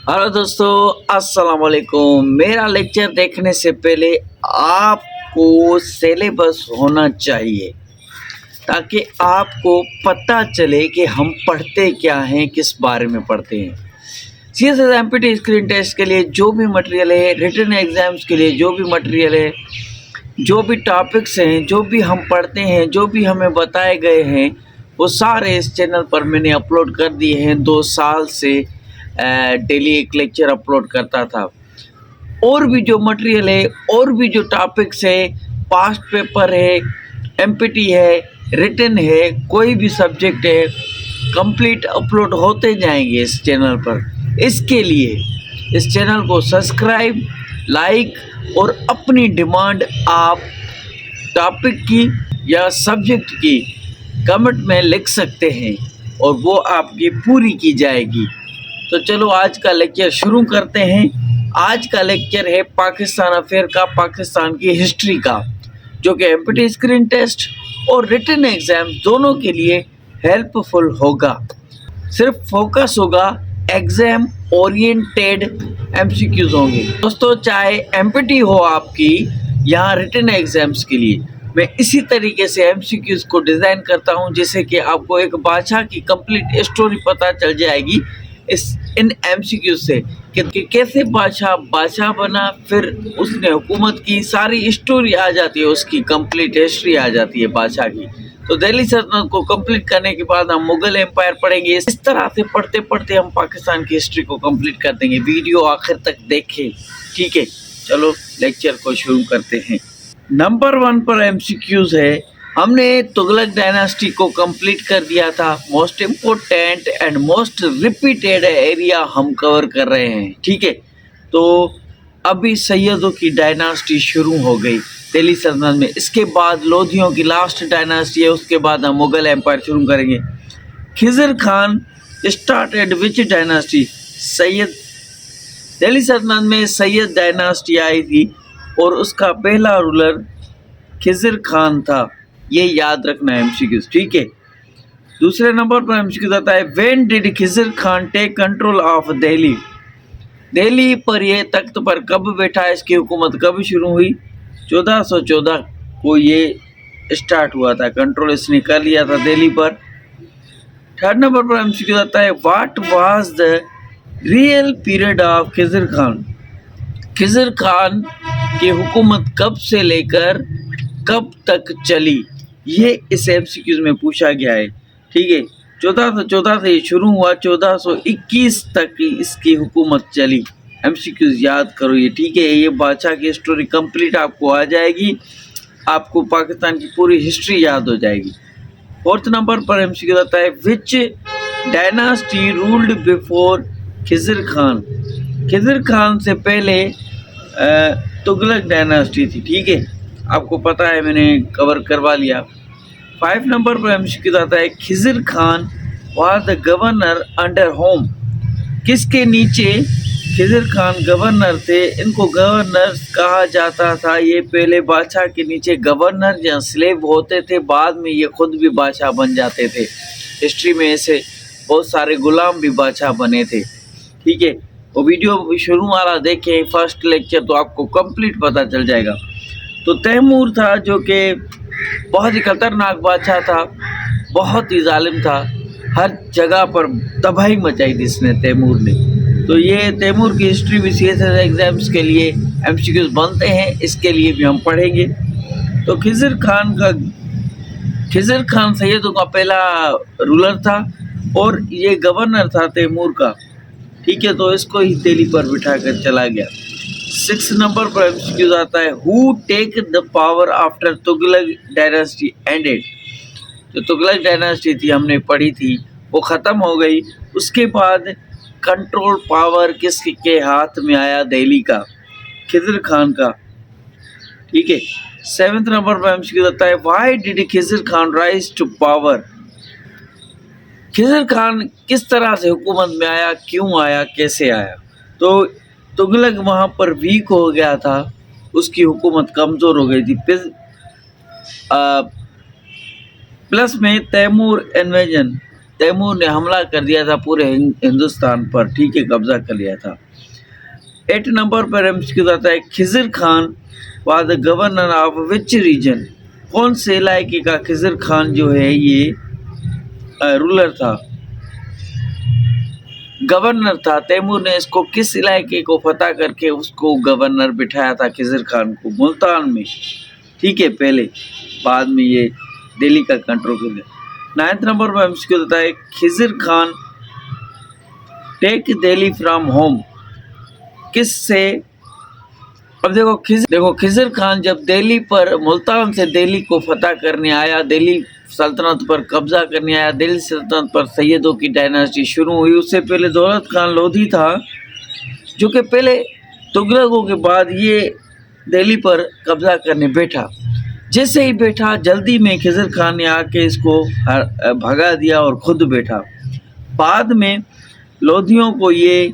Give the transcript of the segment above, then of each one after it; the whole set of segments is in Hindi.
हेलो दोस्तों, अस्सलाम वालेकुम। मेरा लेक्चर देखने से पहले आपको सिलेबस होना चाहिए ताकि आपको पता चले कि हम पढ़ते क्या हैं, किस बारे में पढ़ते हैं। सीएसएस एमपीटी स्क्रीन टेस्ट के लिए जो भी मटेरियल है, रिटन एग्जाम्स के लिए जो भी मटेरियल है, जो भी टॉपिक्स हैं, जो भी हम पढ़ते हैं, जो भी हमें बताए गए हैं, वो सारे इस चैनल पर मैंने अपलोड कर दिए हैं। 2 साल से डेली एक लेक्चर अपलोड करता था। और भी जो मटेरियल है, और भी जो टॉपिक्स है, पास्ट पेपर है, एमपीटी है, रिटन है, कोई भी सब्जेक्ट है, कंप्लीट अपलोड होते जाएंगे इस चैनल पर। इसके लिए इस चैनल को सब्सक्राइब, लाइक और अपनी डिमांड आप टॉपिक की या सब्जेक्ट की कमेंट में लिख सकते हैं और वो आपकी पूरी की जाएगी। तो चलो आज का लेक्चर शुरू करते हैं। आज का लेक्चर है पाकिस्तान अफेयर का, पाकिस्तान की हिस्ट्री का, जो कि एमपीटी स्क्रीन टेस्ट और रिटन एग्जाम दोनों के लिए हेल्पफुल होगा। सिर्फ फोकस होगा एग्जाम ओरिएंटेड एमसीक्यूज होंगे दोस्तों, चाहे एमपीटी हो आपकी या रिटन एग्जाम्स के लिए। मैं इसी तरीके से एमसीक्यूज को डिज़ाइन करता हूं जिससे कि आपको एक बादशाह की कंप्लीट स्टोरी पता चल जाएगी इन एमसीक्यू से कि कैसे बादशाह बना, फिर उसने हुकूमत की, सारी स्टोरी आ जाती है, उसकी कंप्लीट हिस्ट्री आ जाती है बादशाह की। तो दिल्ली सल्तनत को कंप्लीट करने के बाद हम मुगल एम्पायर पढ़ेंगे। इस तरह से पढ़ते पढ़ते हम पाकिस्तान की हिस्ट्री को कंप्लीट कर देंगे। वीडियो आखिर तक देखें, ठीक है। चलो लेक्चर को शुरू करते हैं। नंबर 1 पर एमसीक्यूज है। हमने तुगलक डायनास्टी को कंप्लीट कर दिया था। Most important and most repeated area हम कवर कर रहे हैं, ठीक है। तो अभी सैयदों की डायनास्टी शुरू हो गई दिल्ली सल्तनत में। इसके बाद लोधियों की लास्ट डायनास्टी है, उसके बाद हम मुगल एम्पायर शुरू करेंगे। Khizr Khan started which dynasty? Sayyid. Delhi सल्तनत में सैयद डायनास्टी आई थी और उसका पहला रूलर खिजर खान था। ये याद रखना है एमसीक्यूज, ठीक है। दूसरे नंबर पर एमसीक्यूज आता है, when did Khizr Khan take control of Delhi? Delhi पर ये तख्त पर कब बैठा, इसकी हुकूमत कब शुरू हुई? 1414 को ये स्टार्ट हुआ था, कंट्रोल इसने कर लिया था दिल्ली पर। थर्ड नंबर पर एमसीक्यूज आता है, what was the real period of Khizr Khan? Khizr Khan की हुकूमत कब से लेकर कब तक चली? ये इस एमसीक्यूज में पूछा गया है, ठीक है। 1414 से ये शुरू हुआ, 1421 तक इसकी हुकूमत चली। एमसीक्यूज याद करो ये, ठीक है। ये बादशाह की स्टोरी कंप्लीट आपको आ जाएगी, आपको पाकिस्तान की पूरी हिस्ट्री याद हो जाएगी। फोर्थ नंबर पर एमसीक्यूज आता है, which dynasty ruled before Khizr Khan? Khizr Khan से पहले तुगलक डायनास्टी थी, ठीक है। आपको पता है, मैंने कवर करवा लिया। 5 नंबर पर एमसीक्यू आता है, Khizr Khan was the governor under whom? किसके नीचे खिजर खान गवर्नर थे? इनको गवर्नर कहा जाता था। ये पहले बादशाह के नीचे गवर्नर या स्लेव होते थे, बाद में ये खुद भी बादशाह बन जाते थे। हिस्ट्री में ऐसे बहुत सारे गुलाम भी बादशाह बने थे, ठीक है। वो वीडियो शुरू वाला देखें, फर्स्ट लेक्चर, तो आपको कंप्लीट पता चल जाएगा। तो तैमूर था, जो कि बहुत ही खतरनाक बादशाह था, बहुत ही जालिम था, हर जगह पर तबाही मचाई थी इसने, तैमूर ने। तो ये तैमूर की हिस्ट्री भी सीएसएस एग्जाम्स के लिए एमसीक्यूज बनते हैं, इसके लिए भी हम पढ़ेंगे। तो खिजर खान सैयदों का पहला रूलर था और ये गवर्नर था तैमूर का, ठीक है। तो इसको ही दिल्ली पर बिठा कर चला गया। 6 नंबर पर एमसीक्यूज आता है, who take the power after Tughlaq dynasty ended? जो तुगलक डायनास्टी थी हमने पढ़ी थी, वो ख़त्म हो गई। उसके बाद कंट्रोल पावर किसके हाथ में आया? दिल्ली का, खिजर खान का, ठीक है। 7th नंबर पर एमसीक्यूज आता है, why did Khizr Khan rise to power? Khizr Khan किस तरह से हुकूमत में आया, क्यों आया, कैसे आया? तो तुगलक वहाँ पर वीक हो गया था, उसकी हुकूमत कमज़ोर हो गई थी। प्लस में तैमूर इन्वेजन, तैमूर ने हमला कर दिया था पूरे हिंदुस्तान पर, ठीक है, कब्जा कर लिया था। 8 नंबर पर एमसीक्यू आता है, Khizr Khan was the governor of which region? कौन से इलाके का खिज़र खान जो है ये रूलर था, गवर्नर था? तैमूर ने इसको किस इलाके को फतह करके उसको गवर्नर बिठाया था खिज़र खान को? मुल्तान में, ठीक है, पहले, बाद में ये दिल्ली का कंट्रोल कर लिया। 9 नंबर पर एमसीक्यू देता है, Khizr Khan take Delhi from home, किससे? अब देखो खिज़र खान जब दिल्ली पर, मुल्तान से दिल्ली को फतह करने आया, दिल्ली सल्तनत पर कब्जा करने आया, दिल्ली सल्तनत पर सैयदों की डायनास्टी शुरू हुई। उससे पहले दौलत खान लोधी था, जो कि पहले तुगलकों के बाद ये दिल्ली पर कब्जा करने बैठा। जैसे ही बैठा, जल्दी में खिज़र खान ने आके इसको भगा दिया और खुद बैठा। बाद में लोधियों को ये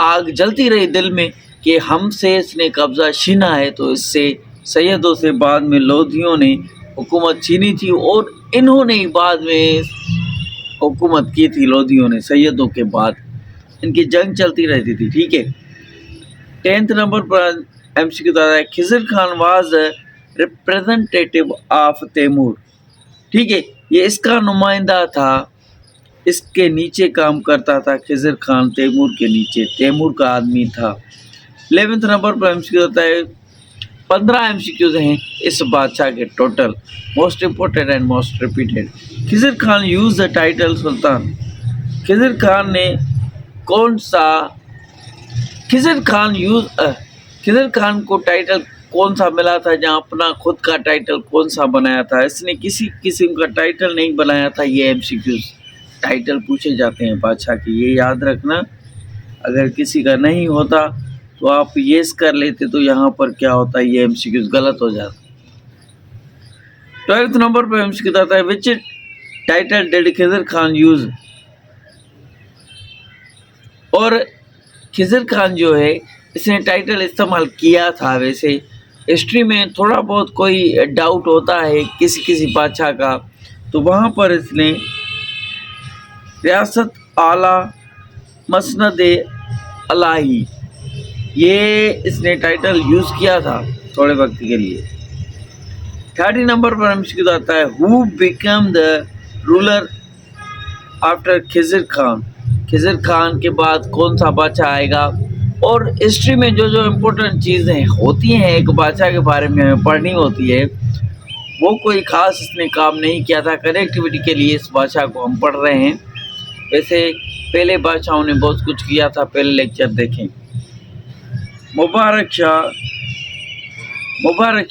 आग जलती रही दिल में कि हमसे इसने कब्जा छीना है, तो इससे सैयदों से बाद में लोधियों ने हुकूमत छीनी थी और इन्होंने ही बाद में हुकूमत की थी, लोधियों ने, सैयदों के बाद। इनकी जंग चलती रहती थी, ठीक है। 10th नंबर पर एमसीक्यू आता है, Khizr Khan was representative of Timur, ठीक है, ये इसका नुमाइंदा था, इसके नीचे काम करता था खिज़र खान, तैमूर के नीचे, तैमूर का आदमी था। 11th नंबर पर एमसीक्यू आता है, 15 एमसीक्यूज हैं इस बादशाह के total, most important and most repeated. Khizr Khan use the title sultan, Khizr Khan ने कौन सा, खिज़र खान को टाइटल कौन सा मिला था, जहाँ अपना खुद का टाइटल कौन सा बनाया था? इसने किसी किस्म का टाइटल नहीं बनाया था। ये एमसीक्यूज टाइटल पूछे जाते हैं बादशाह की, ये याद रखना। अगर किसी का नहीं होता तो आप येस कर लेते, तो यहाँ पर क्या होता है, ये एमसीक्यूज गलत हो जाता। 12th नंबर पर एमसीक्यू आता है, which title did Khizr Khan use? और खिज़र खान जो है, इसने टाइटल इस्तेमाल किया था। वैसे हिस्ट्री में थोड़ा बहुत कोई डाउट होता है किसी बादशाह का, तो वहाँ पर इसने रियासत आला मसनद अलाही, ये इसने टाइटल यूज़ किया था थोड़े वक्त के लिए। 30 नंबर पर एमसीक्यू आता है, who become the ruler after Khizar Khan? Khizar Khan के बाद कौन सा बादशाह आएगा? और हिस्ट्री में जो जो इम्पोर्टेंट चीज़ें होती हैं एक बादशाह के बारे में हमें पढ़नी होती है, वो कोई ख़ास इसने काम नहीं किया था। कनेक्टिविटी के लिए इस बादशाह को हम पढ़ रहे हैं। वैसे पहले बादशाहों ने बहुत कुछ किया था, पहले लेक्चर देखें। मुबारक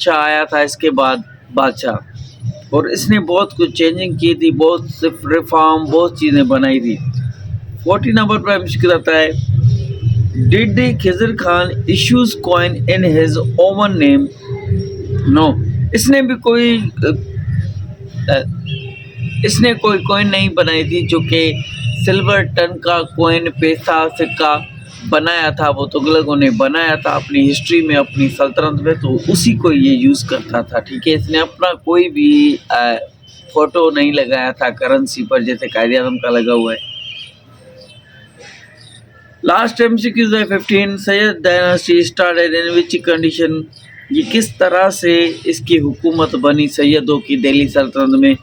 शाह आया था इसके बाद बादशाह, और इसने बहुत कुछ चेंजिंग की थी, बहुत रिफॉर्म, बहुत चीज़ें बनाई थी। 40 नंबर पर एमसीक्यू आता है, did Khizr Khan issues coin in his own name? No, इसने कोई कॉइन नहीं बनाई थी जो कि सिल्वर टन का कॉइन, पैसा, सिक्का बनाया था, वो तुगलकों ने बनाया था अपनी हिस्ट्री में, अपनी सल्तनत में, तो उसी को ये यूज़ करता था, ठीक है। इसने अपना कोई भी फ़ोटो नहीं लगाया था करेंसी पर, जैसे कायद-ए-आज़म का लगा हुआ है। लास्ट एमसीक्यूज है 15, Syed dynasty started in which condition? ये किस तरह से इसकी हुकूमत बनी सैयदों की दिल्ली सल्तनत में?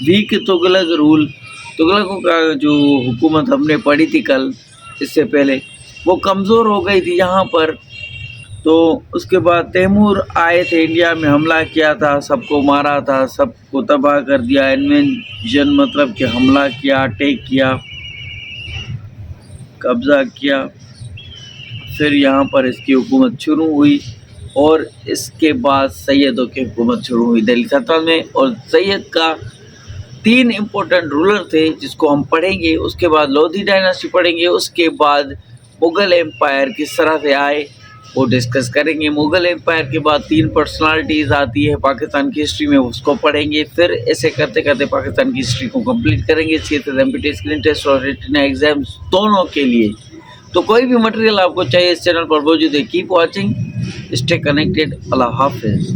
वीक तुगलक रूल, तुगलकों का जो हुकूमत हमने पढ़ी थी कल, इससे पहले, वो कमज़ोर हो गई थी यहाँ पर। तो उसके बाद तैमूर आए थे, इंडिया में हमला किया था, सबको मारा था, सबको तबाह कर दिया। इन्वेजन मतलब कि हमला किया, अटैक किया, कब्ज़ा किया। फिर यहाँ पर इसकी हुकूमत शुरू हुई और इसके बाद सैयदों की हुकूमत शुरू हुई दिल्ली सल्तनत में। और सैयद का 3 इम्पोर्टेंट रूलर थे जिसको हम पढ़ेंगे, उसके बाद लोधी डायनास्टी पढ़ेंगे, उसके बाद मुग़ल एम्पायर किस तरह से आए वो डिस्कस करेंगे। मुग़ल एम्पायर के बाद 3 पर्सनालिटीज़ आती है पाकिस्तान की हिस्ट्री में, उसको पढ़ेंगे। फिर ऐसे करते करते पाकिस्तान की हिस्ट्री को कंप्लीट करेंगे। CSS स्क्रीन टेस्ट और रिटन एग्जाम्स दोनों के लिए। तो कोई भी मटेरियल आपको चाहिए इस चैनल पर मौजूद है। Keep watching, stay connected. अल्लाह हाफिज़।